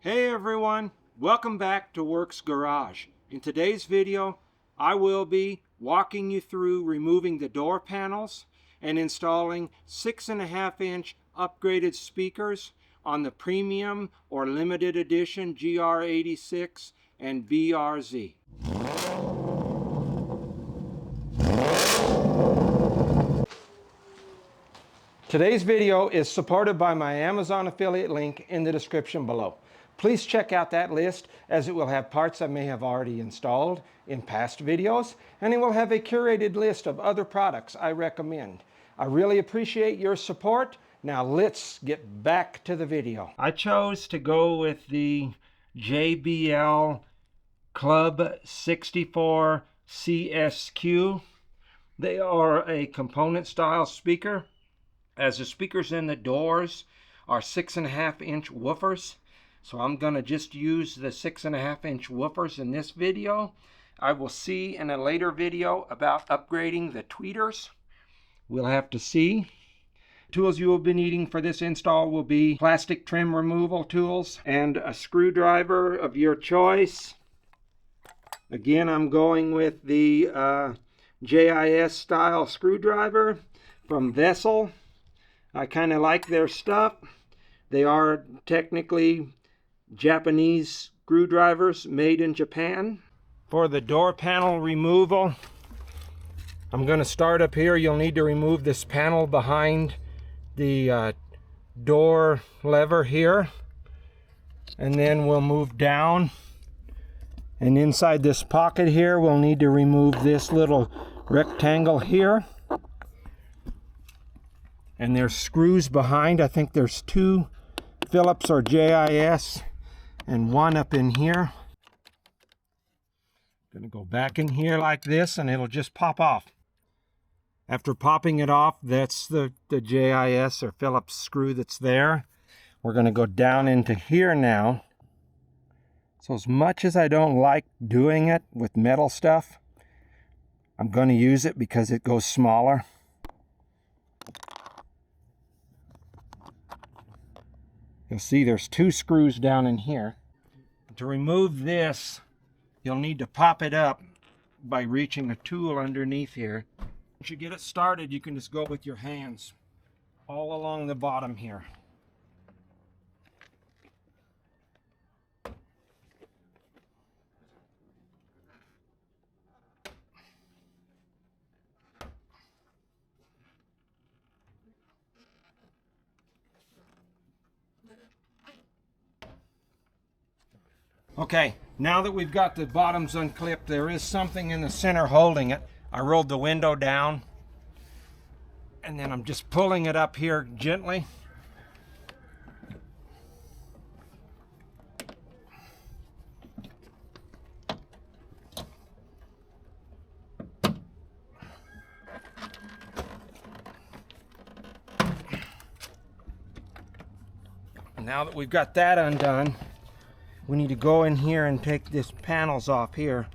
Hey everyone, welcome back to Works Garage. In today's video, I will be walking you through removing the door panels and installing 6.5-inch upgraded speakers on the premium or limited edition GR86 and BRZ. Today's video is supported by my Amazon affiliate link in the description below. Please check out that list, as it will have parts I may have already installed in past videos, and it will have a curated list of other products I recommend. I really appreciate your support. Now let's get back to the video. I chose to go with the JBL Club 64 CSQ. They are a component style speaker, as the speakers in the doors are 6.5-inch woofers. So I'm going to just use the 6.5-inch woofers in this video. I will see in a later video about upgrading the tweeters. We'll have to see. Tools you will be needing for this install will be plastic trim removal tools and a screwdriver of your choice. Again, I'm going with the JIS style screwdriver from Vessel. I kind of like their stuff. They are technically Japanese screwdrivers made in Japan. For the door panel removal, I'm going to start up here. You'll need to remove this panel behind the door lever here, and then we'll move down, and inside this pocket here we'll need to remove this little rectangle here, and there's screws behind. I think there's 2 Phillips or JIS and 1 up in here. I'm going to go back in here like this and it'll just pop off. After popping it off, that's the JIS or Phillips screw that's there. We're going to go down into here now. So as much as I don't like doing it with metal stuff, I'm going to use it because it goes smaller. You'll see there's 2 screws down in here. To remove this, you'll need to pop it up by reaching a tool underneath here. Once you get it started, you can just go with your hands all along the bottom here. Okay, now that we've got the bottoms unclipped, there is something in the center holding it. I rolled the window down, and then I'm just pulling it up here gently. Now that we've got that undone, we need to go in here and take these panels off here.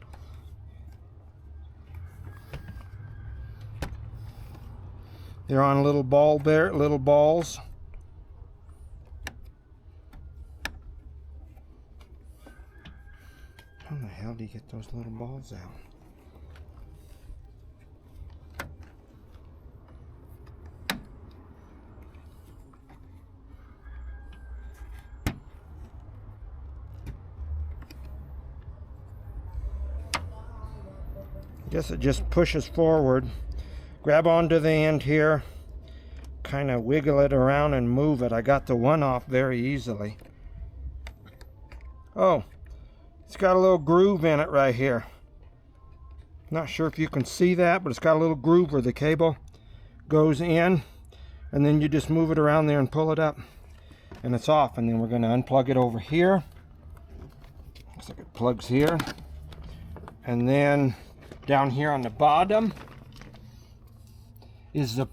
They're on little balls. How the hell do you get those little balls out? Guess it just pushes forward. Grab onto the end here, kind of wiggle it around and move it. I got the one off very easily. Oh, it's got a little groove in it right here. Not sure if you can see that, but it's got a little groove where the cable goes in, and then you just move it around there and pull it up, and it's off. And then we're going to unplug it over here. Looks like it plugs here, and then down here on the bottom is the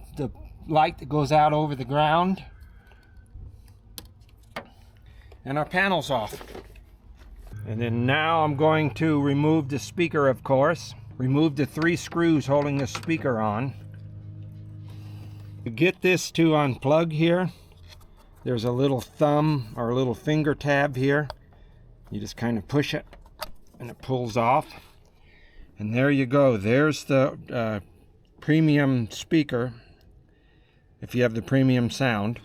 light that goes out over the ground. And our panel's off. And then now I'm going to remove the speaker, of course. Remove the 3 screws holding the speaker on. To get this to unplug here, there's a little thumb or a little finger tab here. You just kind of push it and it pulls off. And there you go. There's the premium speaker, if you have the premium sound.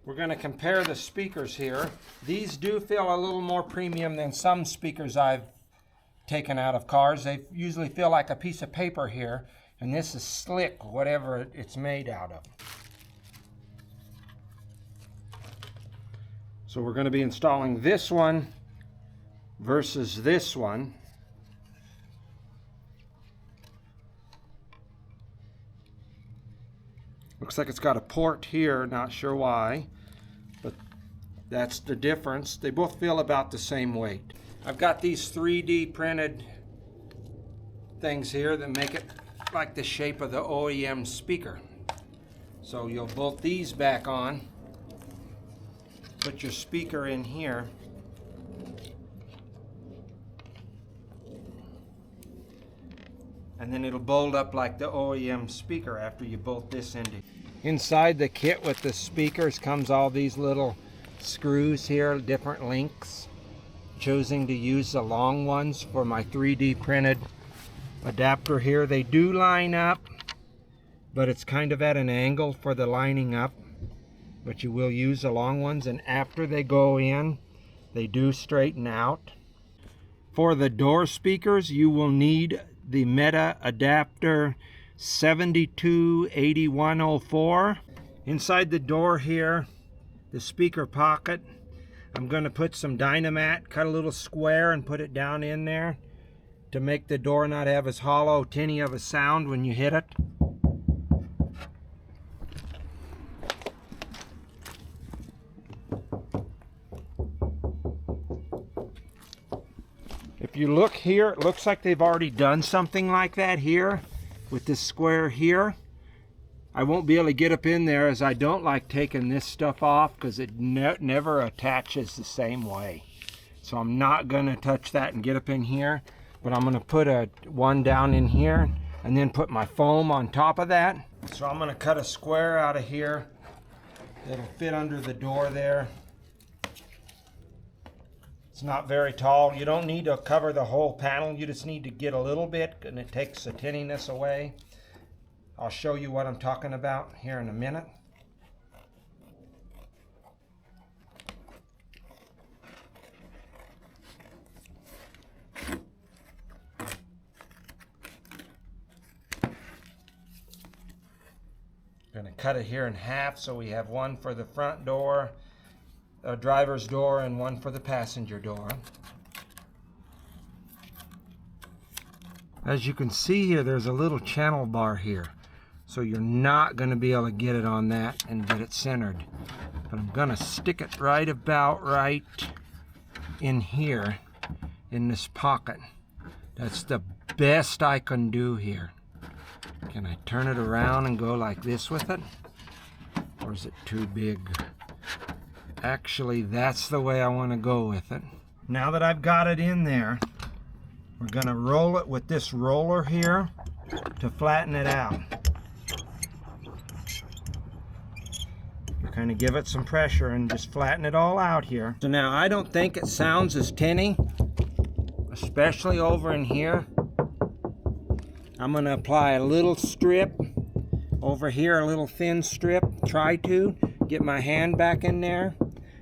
We're going to compare the speakers here. These do feel a little more premium than some speakers I've taken out of cars. They usually feel like a piece of paper here, and this is slick, whatever it's made out of. So we're going to be installing this one versus this one. Looks like it's got a port here, not sure why, but that's the difference. They both feel about the same weight. I've got these 3D printed things here that make it like the shape of the OEM speaker. So you'll bolt these back on, put your speaker in here, and then it'll bolt up like the OEM speaker after you bolt this into. Inside the kit with the speakers comes all these little screws here, different lengths. Choosing to use the long ones for my 3D printed adapter here. They do line up, but it's kind of at an angle for the lining up. But you will use the long ones, and after they go in, they do straighten out. For the door speakers, you will need the Meta adapter 728104. Inside the door here, the speaker pocket, I'm going to put some Dynamat, cut a little square and put it down in there to make the door not have as hollow, tinny of a sound when you hit it. If you look here, it looks like they've already done something like that here with this square here. I won't be able to get up in there, as I don't like taking this stuff off because it never attaches the same way. So I'm not going to touch that and get up in here, but I'm going to put one down in here and then put my foam on top of that. So I'm going to cut a square out of here that'll fit under the door there. It's not very tall. You don't need to cover the whole panel. You just need to get a little bit, and it takes the tinniness away. I'll show you what I'm talking about here in a minute. I'm going to cut it here in half so we have one for the front door, driver's door, and one for the passenger door. As you can see here, there's a little channel bar here. So you're not going to be able to get it on that and get it centered. But I'm going to stick it right about right in here in this pocket. That's the best I can do here. Can I turn it around and go like this with it? Or is it too big? Actually, that's the way I want to go with it. Now that I've got it in there, we're going to roll it with this roller here to flatten it out. Kind of give it some pressure and just flatten it all out here. So now I don't think it sounds as tinny, especially over in here. I'm going to apply a little strip over here, a little thin strip. Try to get my hand back in there.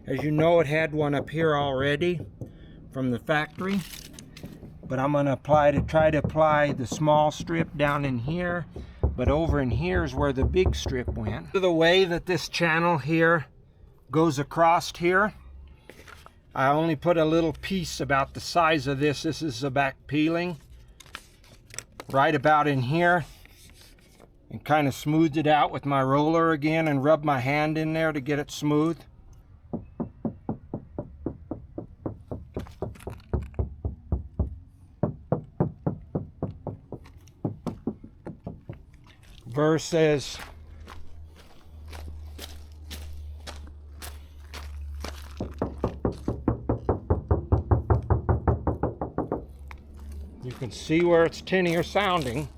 As you know, it had one up here already from the factory, but I'm going to try to apply the small strip down in here. But over in here is where the big strip went. The way that this channel here goes across here, I only put a little piece about the size of this. This is the back peeling. Right about in here. And kind of smoothed it out with my roller again and rubbed my hand in there to get it smooth. Versus you can see where it's tinnier sounding,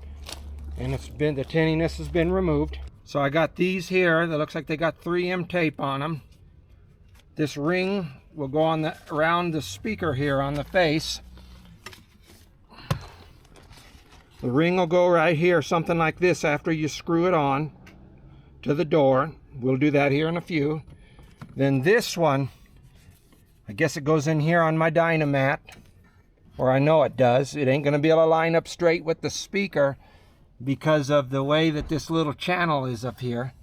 and the tinniness has been removed. So I got these here that looks like they got 3M tape on them. This ring will go on around the speaker here on the face. The ring will go right here, something like this, after you screw it on to the door. We'll do that here in a few. Then this one, I guess it goes in here on my Dynamat, or I know it does. It ain't going to be able to line up straight with the speaker because of the way that this little channel is up here.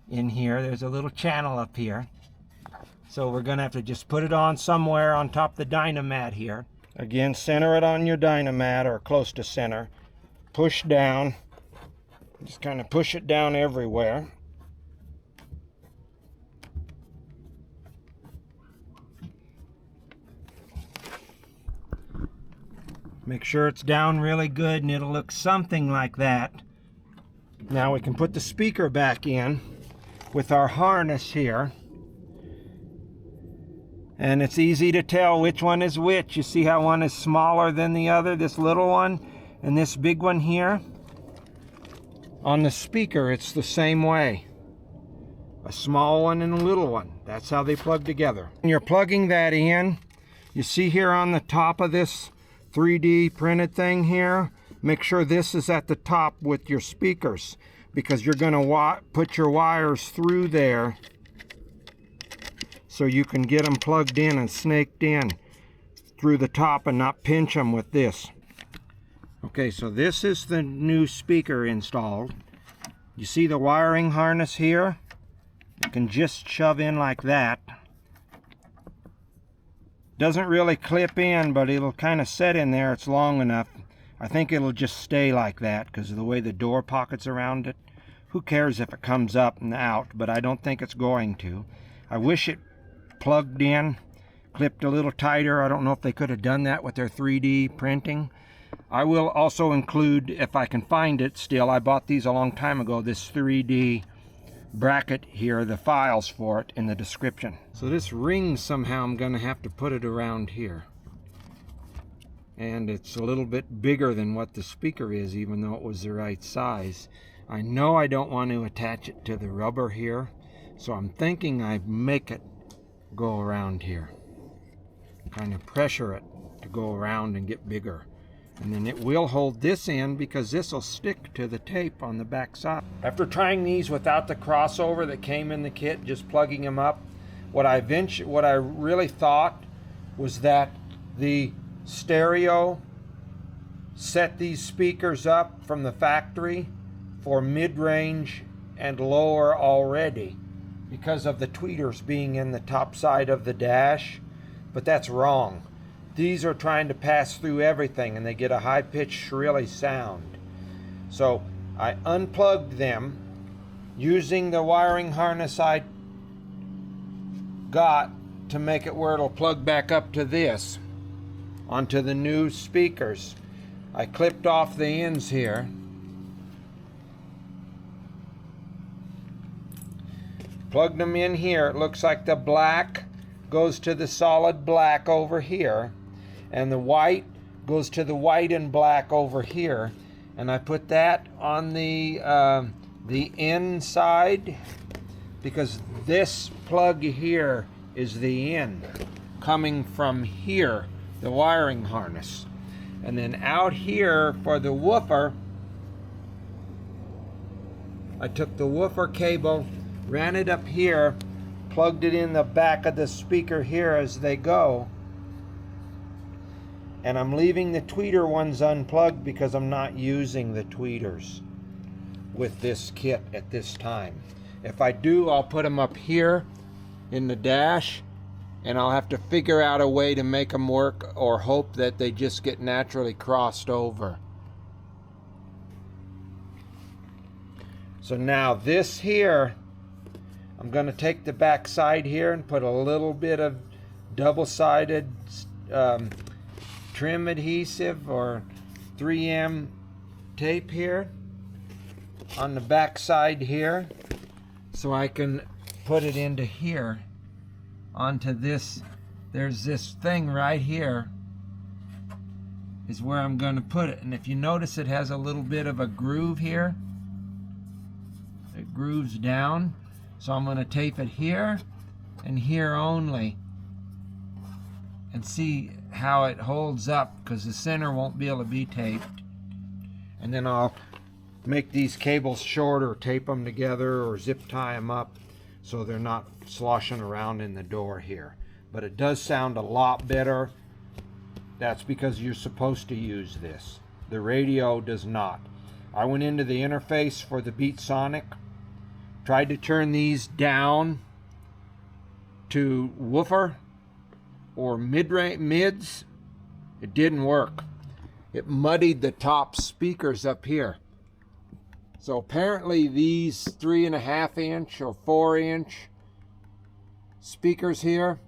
In here, there's a little channel up here. So we're going to have to just put it on somewhere on top of the Dynamat here. Again, center it on your Dynamat or close to center. Push down. Just kind of push it down everywhere. Make sure it's down really good and it'll look something like that. Now we can put the speaker back in with our harness here. And it's easy to tell which one is which. You see how one is smaller than the other, this little one and this big one here? On the speaker, it's the same way. A small one and a little one. That's how they plug together. When you're plugging that in, you see here on the top of this 3D printed thing here, make sure this is at the top with your speakers, because you're going to put your wires through there so you can get them plugged in and snaked in through the top and not pinch them with this. Okay, so this is the new speaker installed. You see the wiring harness here? You can just shove in like that. Doesn't really clip in, but it'll kind of set in there. It's long enough. I think it'll just stay like that because of the way the door pocket's around it. Who cares if it comes up and out, but I don't think it's going to. I wish it plugged in, clipped a little tighter. I don't know if they could have done that with their 3D printing. I will also include, if I can find it still, I bought these a long time ago, this 3D bracket here, the files for it in the description. So this ring, somehow I'm going to have to put it around here. And it's a little bit bigger than what the speaker is, even though it was the right size. I know I don't want to attach it to the rubber here, so I'm thinking I make it go around here. Kind of pressure it to go around and get bigger. And then it will hold this in because this will stick to the tape on the back side. After trying these without the crossover that came in the kit, just plugging them up, what I really thought was that the stereo set these speakers up from the factory for mid-range and lower already because of the tweeters being in the top side of the dash, but that's wrong. These are trying to pass through everything and they get a high-pitched, shrilly sound. So I unplugged them using the wiring harness I got to make it where it'll plug back up to this, onto the new speakers. I clipped off the ends here. Plugged them in here. It looks like the black goes to the solid black over here, and the white goes to the white and black over here. And I put that on the inside because this plug here is the in coming from here, the wiring harness. And then out here for the woofer, I took the woofer cable, ran it up here, plugged it in the back of the speaker here as they go. And I'm leaving the tweeter ones unplugged because I'm not using the tweeters with this kit at this time. If I do, I'll put them up here in the dash, and I'll have to figure out a way to make them work or hope that they just get naturally crossed over. So now this here, I'm going to take the back side here and put a little bit of double-sided trim adhesive or 3M tape here on the back side here, so I can put it into here onto this. There's this thing right here is where I'm going to put it, and if you notice it has a little bit of a groove here. It grooves down, so I'm going to tape it here and here only, and see how it holds up, because the center won't be able to be taped. And then I'll make these cables shorter, tape them together or zip tie them up so they're not sloshing around in the door here. But it does sound a lot better. That's because you're supposed to use this. The radio does not. I went into the interface for the Beatsonic, tried to turn these down to woofer or mids. It didn't work. It muddied the top speakers up here. So apparently these 3.5 inch or 4 inch speakers here,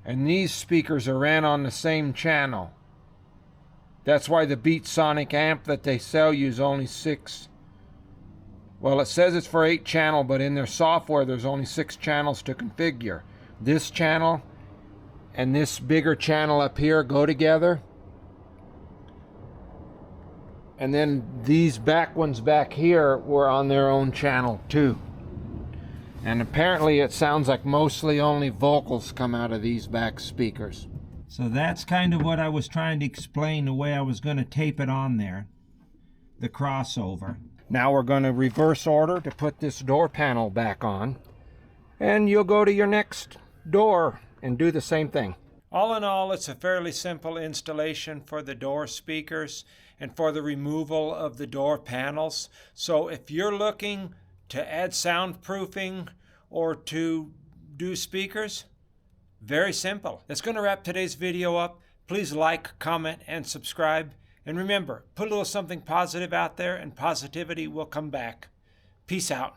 and these speakers are ran on the same channel. That's why the Beatsonic amp that they sell you is only 6. Well, it says it's for 8 channel, but in their software there's only 6 channels to configure. This channel and this bigger channel up here go together. And then these back ones back here were on their own channel too. And apparently it sounds like mostly only vocals come out of these back speakers. So that's kind of what I was trying to explain, the way I was going to tape it on there, the crossover. Now we're going to reverse order to put this door panel back on, and you'll go to your next door and do the same thing. All in all, it's a fairly simple installation for the door speakers and for the removal of the door panels. So if you're looking to add soundproofing or to do speakers, very simple. That's going to wrap today's video up. Please like, comment, and subscribe. And remember, put a little something positive out there and positivity will come back. Peace out.